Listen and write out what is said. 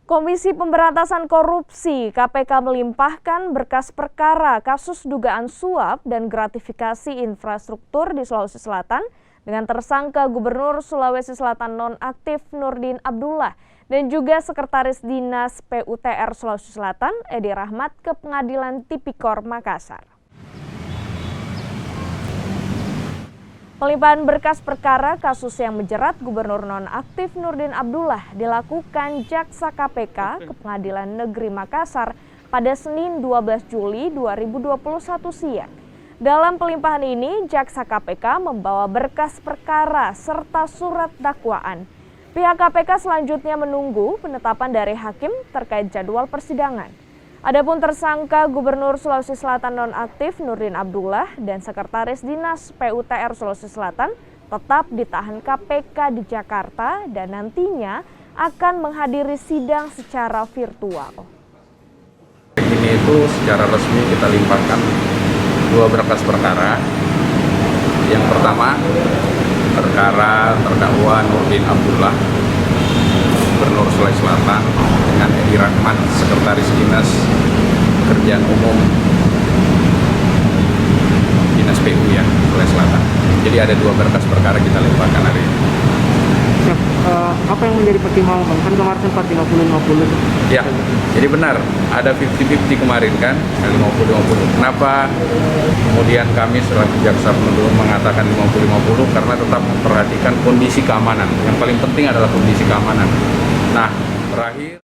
Komisi Pemberantasan Korupsi (KPK) melimpahkan berkas perkara kasus dugaan suap dan gratifikasi infrastruktur di Sulawesi Selatan dengan tersangka Gubernur Sulawesi Selatan nonaktif Nurdin Abdullah dan juga Sekretaris Dinas PUTR Sulawesi Selatan Edi Rahmat ke Pengadilan Tipikor Makassar. Pelimpahan berkas perkara kasus yang menjerat Gubernur nonaktif Nurdin Abdullah dilakukan Jaksa KPK ke Pengadilan Negeri Makassar pada Senin 12 Juli 2021 siang. Dalam pelimpahan ini, Jaksa KPK membawa berkas perkara serta surat dakwaan. Pihak KPK selanjutnya menunggu penetapan dari hakim terkait jadwal persidangan. Adapun tersangka Gubernur Sulawesi Selatan nonaktif Nurdin Abdullah dan Sekretaris Dinas PUTR Sulawesi Selatan tetap ditahan KPK di Jakarta dan nantinya akan menghadiri sidang secara virtual. Ini itu secara resmi kita limpahkan dua berkas perkara. Yang pertama, perkara terdakwa Nurdin Abdullah, Gubernur Sulawesi Selatan, dengan Edi Rahmat, Sekretaris Dinas Pekerjaan Umum Dinas PU ya, Sulawesi Selatan. Jadi ada dua berkas perkara kita limpahkan hari ini. Apa yang menjadi pertimbangan? Kan kemarin sempat 50-50. Ya, jadi benar ada 50-50 kemarin kan, 50-50. Kenapa kemudian kami selaku jaksa penuntut mengatakan 50-50? Karena tetap memperhatikan kondisi keamanan. Yang paling penting adalah kondisi keamanan. Nah, terakhir